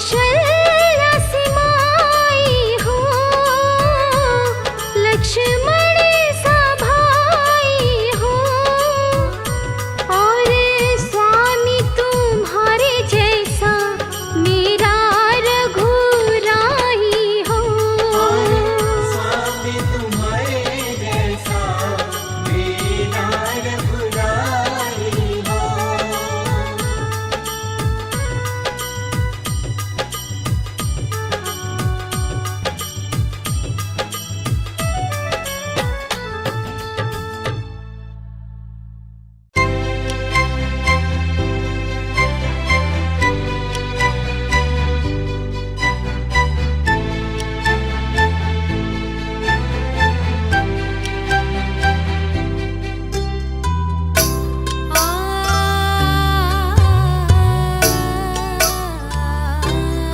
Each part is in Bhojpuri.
कौशल्या से माई हो, लक्ष्मण सा भाई हो, और स्वामी तुम्हारे जैसा मेरा रघुराई हो। स्वामी तुम्हारे जैसा मेरा रघुराई हो।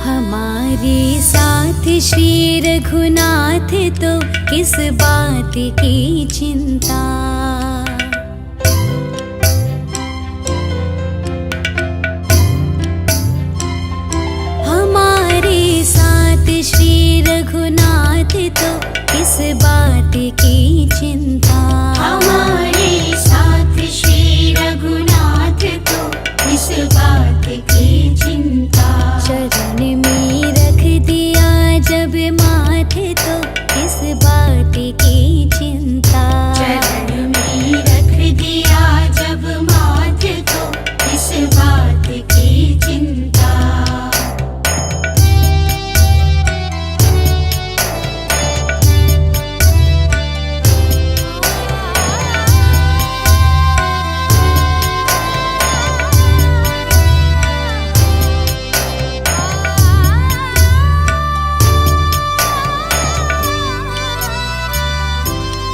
हमारे साथ श्री रघुनाथ तो किस बात की चिंता। हमारे साथ श्री रघुनाथ तो किस बात की चिंता। हमारे साथ श्री रघुनाथ तो इस बात की चिंता। चरण में रख दिया जब माथे तो किस बात की चिंता। चरण में रख दिया जब माथे तो इस बात की चिंता।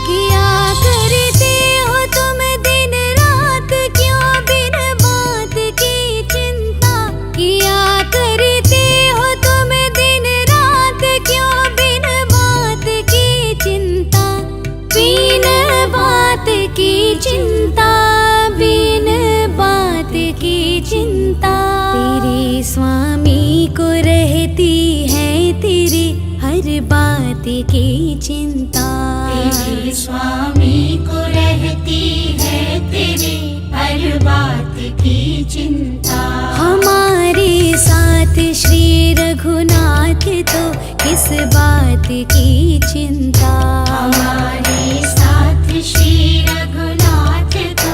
किया करते हो तुम दिन रात क्यों बिन बात की चिंता। किया करते हो तुम दिन रात क्यों बिन बात की चिंता। बिन बात की चिंता, बिन बात की चिंता। तेरे स्वामी को रहती है तेरे हर बात की चिंता। तेरे स्वामी को रहती है तेरे हर बात की चिंता। हमारे साथ श्री रघुनाथ तो किस बात की चिंता। हमारे साथ श्री रघुनाथ तो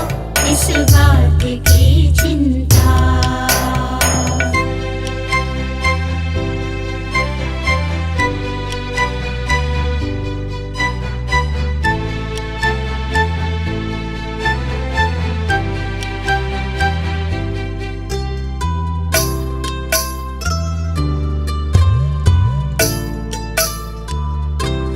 इस बात की चिंता।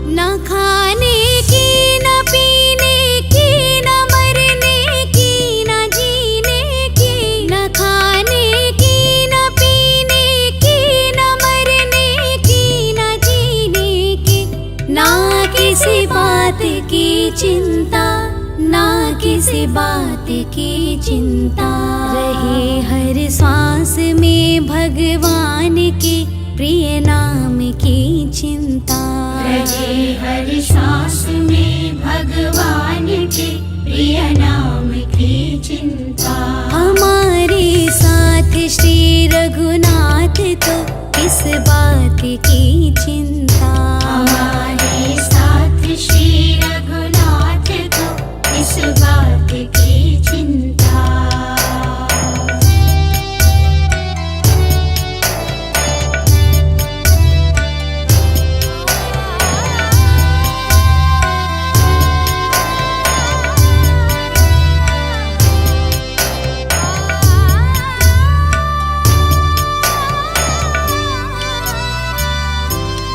न खाने की न पीने की न मरने की न जीने की। न खाने की न पीने की न मरने की न जीने की। ना किसी बात की चिंता, ना किसी बात की चिंता। रहे हर सांस में भगवान के प्रिय नाम की चिंता। रहे हर सांस में भगवान के प्रिय नाम की चिंता। हमारे साथ श्री रघुनाथ तो किस बात की चिंता। हमारे साथ श्री रघुनाथ तो इस बात की चिंता।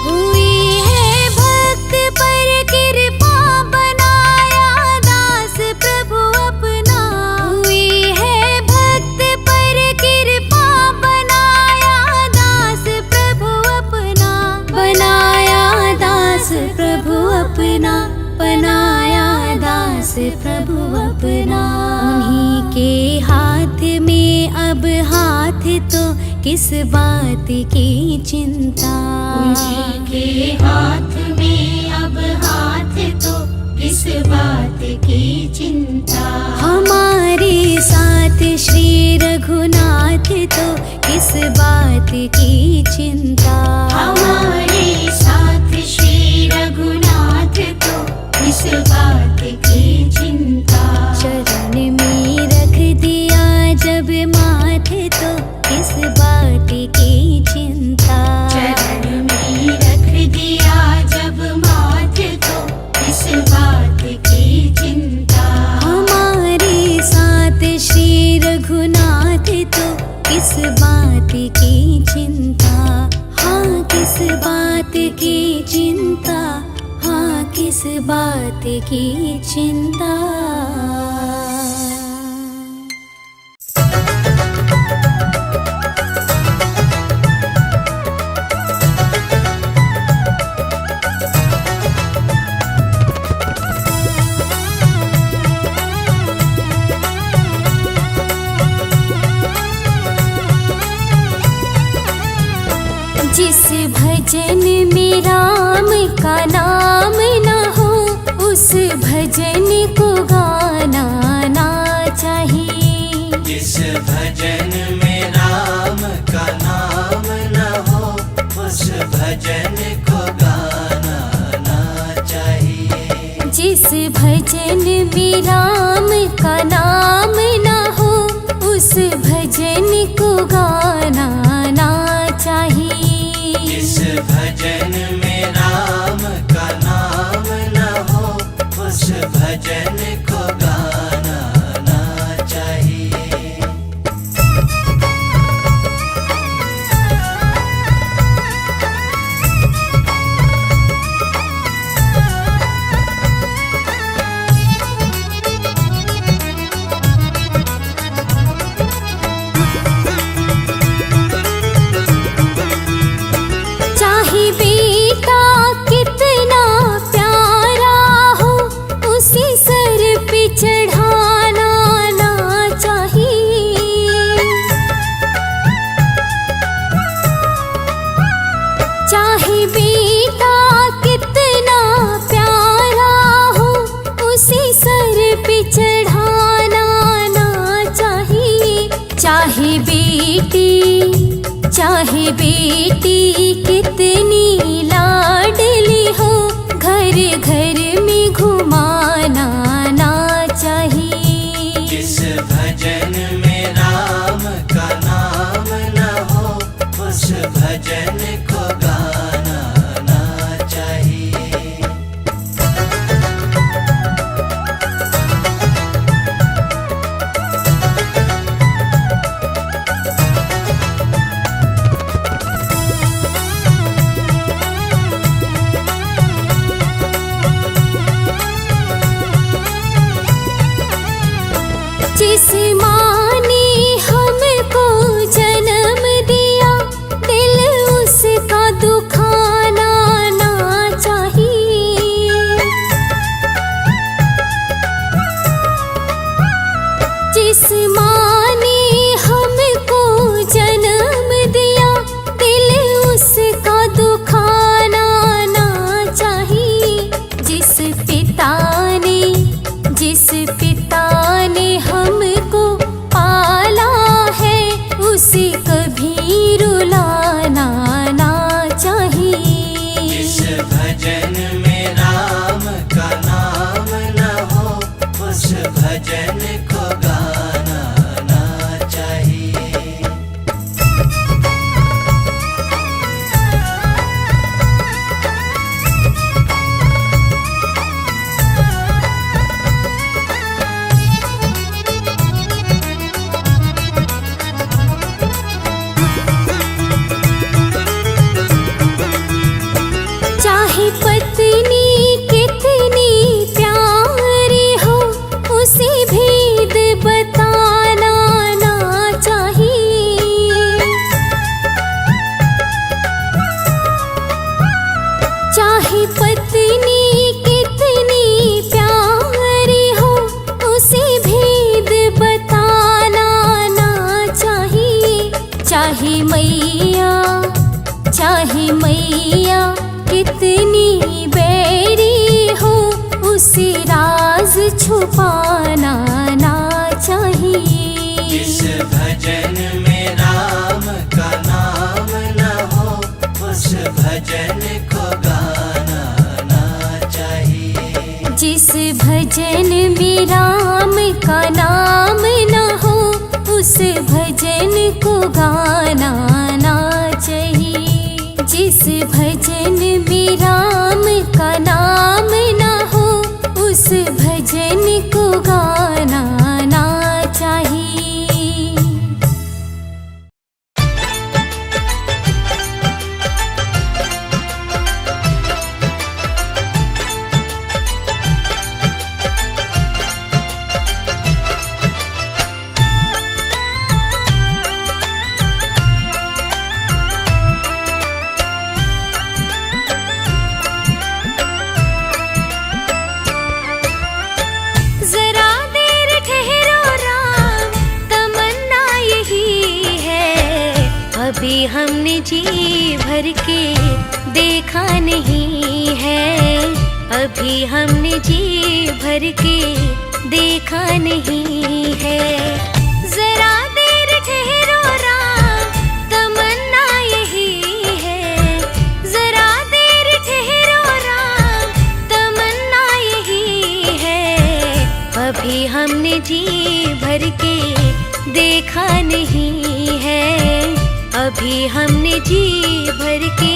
हुई है भक्त पर कृपा बनाया दास प्रभु अपना। हुई है भक्त पर कृपा बनाया दास प्रभु अपना। बनाया दास प्रभु अपना, बनाया दास प्रभु अपना। उन्हीं के हाथ में अब हाथ तो किस बात की चिंता। उन्हीं के हाथ में अब हाथ तो किस बात की चिंता। हमारे साथ श्री रघुनाथ तो किस बात की चिंता। हमारे साथ श्री रघुनाथ तो किस बात की चिंता। चरण में रख दिया जब माथे तो किस बात की चिंता। चरण में रख दिया जब माथे तो किस बात की चिंता। हमारे साथ श्री रघुनाथ तो किस बात की चिंता। हाँ किस बात की चिंता। हाँ किस बात की चिंता। जिस भजन में राम का नाम न हो उस भजन को गाना ना चाहिए। जिस भजन में राम का नाम न हो उस भजन को गाना ना चाहिए। जिस भजन में राम का नाम न हो उस भजन को गाना ना चाहिए। जिस भजन में राम का नाम न हो उस भजन को गाना ना चाहिए। चाहे बेटा कितना प्यारा हो उसी सर पे चढ़ाना ना चाहिए। चाहे बेटा कितना प्यारा हो उसी सर पे चढ़ाना ना चाहिए। चाहे बेटी कितनी लाडली हो घर घर में घुमाना ना चाहिए। जिस भजन में राम का नाम न हो उस भजन को गाना ना चाहिए। जिस माँ ने हमको जन्म दिया दिल उसका दुख चाहे मैया कितनी बैरी हो, उसे राज छुपाना ना चाहिए। जिस भजन में राम का नाम न हो, उस भजन को गाना ना चाहिए। जिस भजन में राम का नाम न हो, उस भजन को गाना ना चाहिए। जिस भजन में राम का नाम न हो, उस भजन को गाना ना चाहिए। जरा देर ठहरो राम, तमन्ना यही है, अभी हमने जी भर के देखा नहीं है। अभी हमने जी भर के देखा नहीं है। जरा देर ठहरो राम, तमन्ना यही है। जरा देर ठहरो राम, तमन्ना यही है, अभी हमने जी भर के देखा नहीं है। अभी हमने जी भर के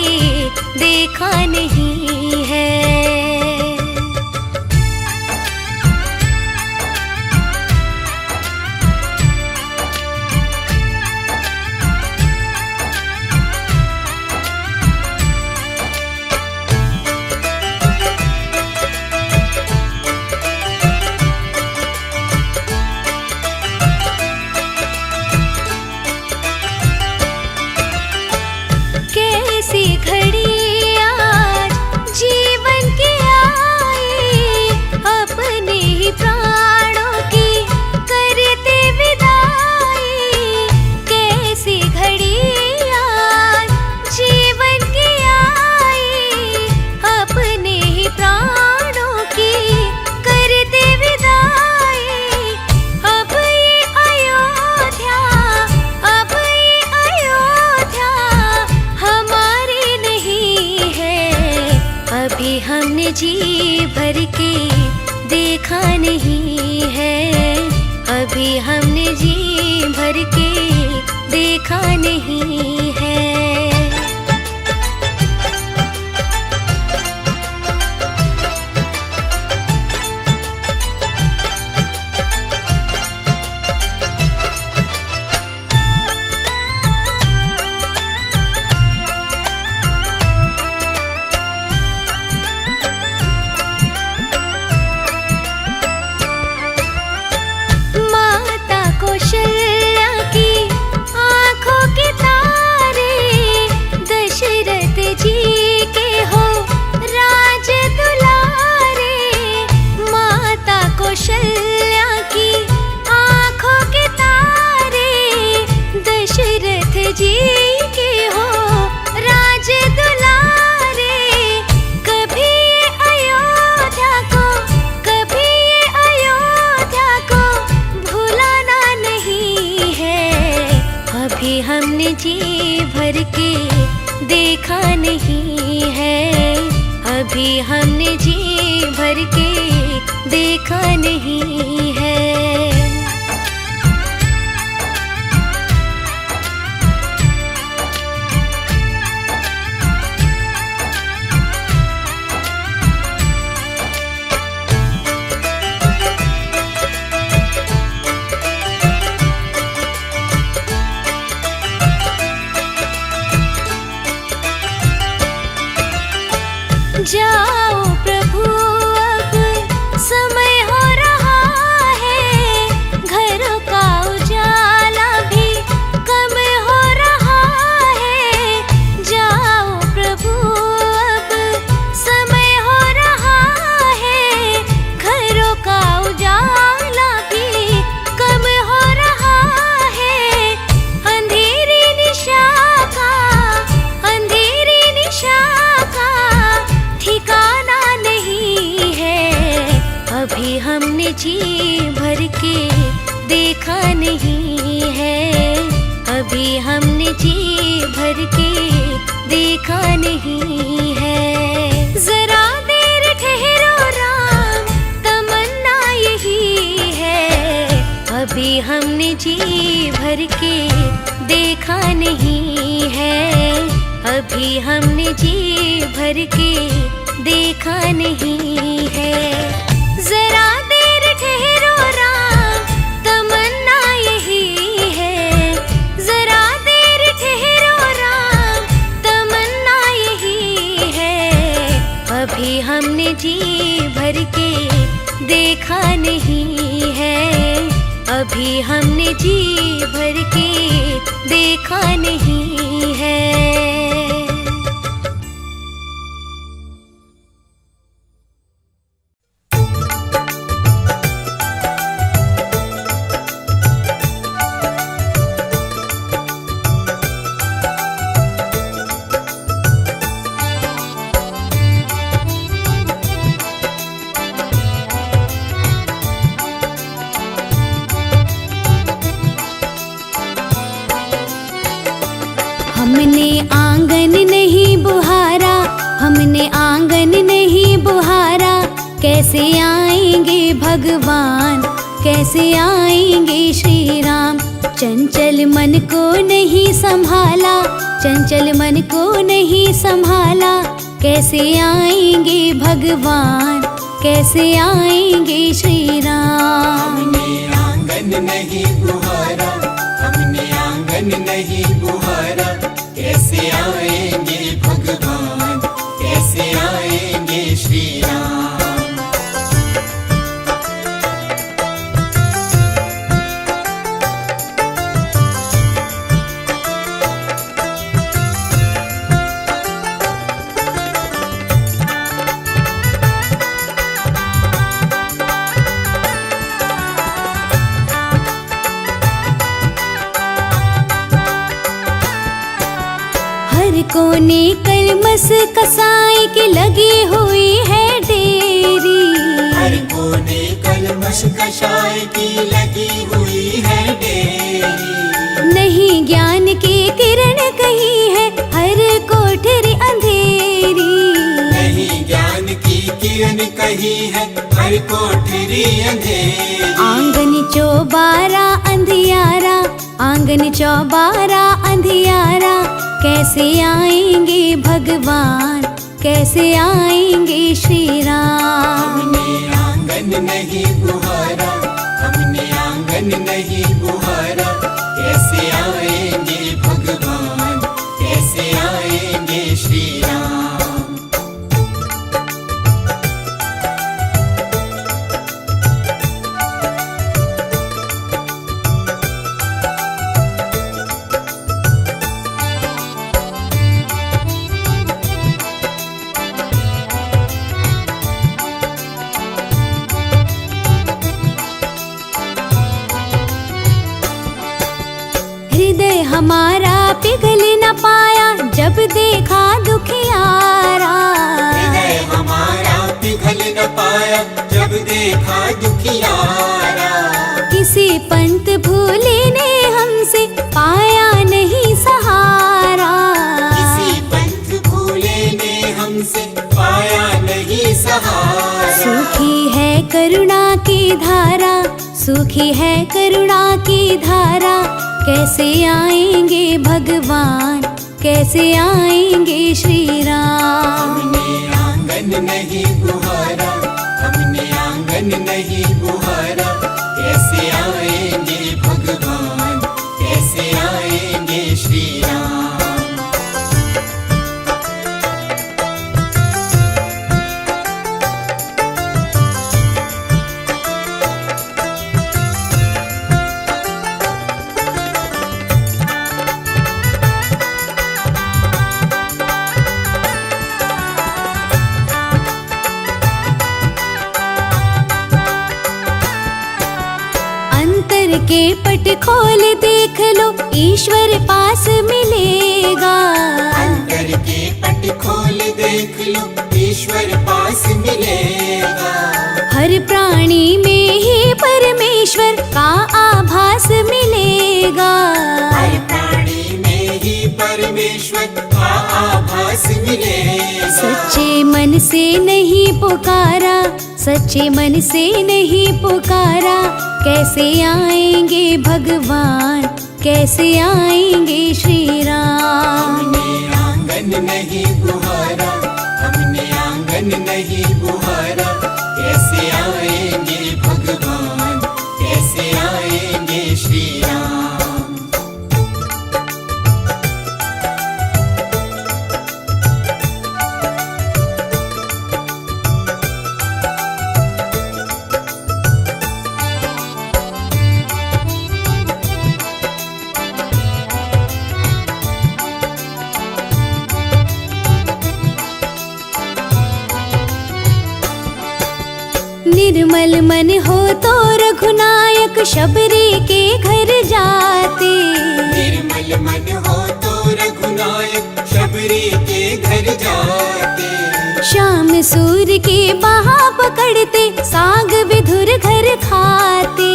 देखा नहीं है। कैसी घड़ी आज जीवन की आई, अपने ही प्राणों की करते विदाई। कैसी घड़ी आज जीवन की आई, अपने ही प्राणों की करते विदाई। अब ये अयोध्या, अब ये अयोध्या हमारी नहीं है। अभी हमने जी भर के देखा नहीं है। अभी हमने जी भर के देखा नहीं है। माता कौशल्या की आँखों के तारे, दशरथ जी के हो राज दुलारे। माता कौशल्या की आँखों के तारे, दशरथ जी के हो राज दुलारे। कभी ये अयोध्या को, कभी ये अयोध्या को भुलाना नहीं है। अभी हमने जी भर के देखा नहीं है। अभी हमने जी भर के देखा नहीं है। जाओ प्रभु अब समय हो रहा है, घरों का उजाला भी कम हो रहा है। जाओ प्रभु अब समय हो रहा है, घरों का उजाला भी कम हो रहा है। अंधेरी निशा का, अंधेरी जी भर के देखा नहीं है, अभी हमने जी भर के देखा नहीं है। जरा देर ठहरो राम, तमन्ना यही है, अभी हमने जी भर के देखा नहीं है, अभी हमने जी भर के देखा नहीं है। जरा देर ठहरो राम, तमन्ना यही है, जरा देर ठहरो राम, तमन्ना यही है, अभी हमने जी भर के देखा नहीं है, अभी हमने जी भर के देखा नहीं है। हमने आंगन नहीं बुहारा, हमने आंगन नहीं बुहारा, कैसे आएंगे भगवान, कैसे आएंगे श्री राम। चंचल मन को नहीं संभाला, चंचल मन को नहीं संभाला, कैसे आएंगे भगवान, कैसे आएंगे श्री राम। हमने आंगन नहीं बुहारा, हमने आंगन नहीं बुहारा, कैसे आएंगे भगवान, कैसे आएंगे श्री राम। कोने कलमस कसाई की लगी हुई है डेरी, हर कोने कलमश कसाई की लगी हुई है डेरी। नहीं ज्ञान की किरण कहीं है, हर कोठरी अंधेरी, नहीं ज्ञान की किरण कहीं है, हर कोठरी अंधेरी। आंगन चौबारा अंधियारा, आंगन चौबारा अंधियारा, कैसे आएंगे भगवान, कैसे आएंगे श्री राम। हमने आंगन नहीं बुहारा, हमने आंगन नहीं बुहारा, कैसे आएंगे भगवान, कैसे आएंगे श्री राम। हमारा पिघल न पाया जब देखा दुखियारा, हृदय हमारा पिघल न पाया जब देखा दुखियारा। किसी पंत भूले ने हमसे पाया नहीं सहारा, किसी पंत भूले ने हमसे पाया नहीं सहारा। सूखी है करुणा की धारा, सूखी है करुणा की धारा, कैसे आएंगे भगवान, कैसे आएंगे श्री राम। हमने आंगन नहीं बुहारा, हमने आंगन नहीं बुहारा, कैसे आएंगे भगवान, कैसे आएंगे श्री राम। के पट खोल देख लो, ईश्वर पास मिलेगा। अंतर के पट खोल देख लो, ईश्वर पास मिलेगा। हर प्राणी में ही का आभास मिलेगा। सच्चे मन से नहीं पुकारा, सच्चे मन से नहीं पुकारा, कैसे आएंगे भगवान, कैसे आएंगे श्री राम। हमने आंगन नहीं बुहारा, हमने आंगन नहीं बुहारा, कैसे आएंगे भगवान, कैसे आएंगे श्री राम। निर्मल मन हो तो रघुनायक शबरी के घर जाते। निर्मल मन हो तो रघुनायक शबरी के घर जाते। शाम सूर्य के बाहा पकड़ते, साग विधुर घर खाते।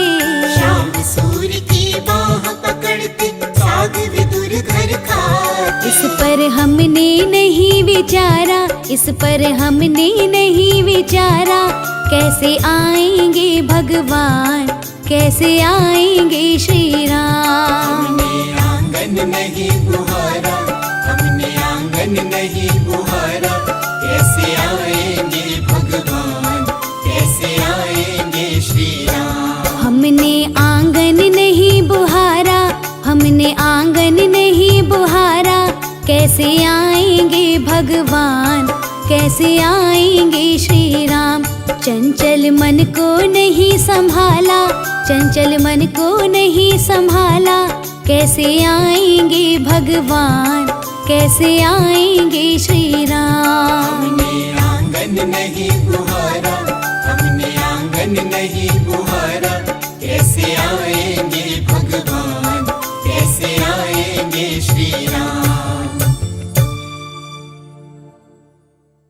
शाम सूर्य की बाह पकड़ते, साग विदुर घर खाते। इस पर हमने नहीं विचारा, इस पर हमने नहीं विचारा, कैसे आएंगे भगवान, कैसे आएंगे श्री राम। हमने आंगन नहीं बुहारा, हमने आंगन नहीं बुहारा, कैसे आएंगे भगवान, कैसे आएंगे श्री राम। हमने आंगन नहीं बुहारा, हमने आंगन नहीं बुहारा, कैसे आएंगे भगवान, कैसे आएंगे श्री राम। चंचल मन को नहीं संभाला, चंचल मन को नहीं संभाला, कैसे आएंगे भगवान, कैसे आएंगे श्री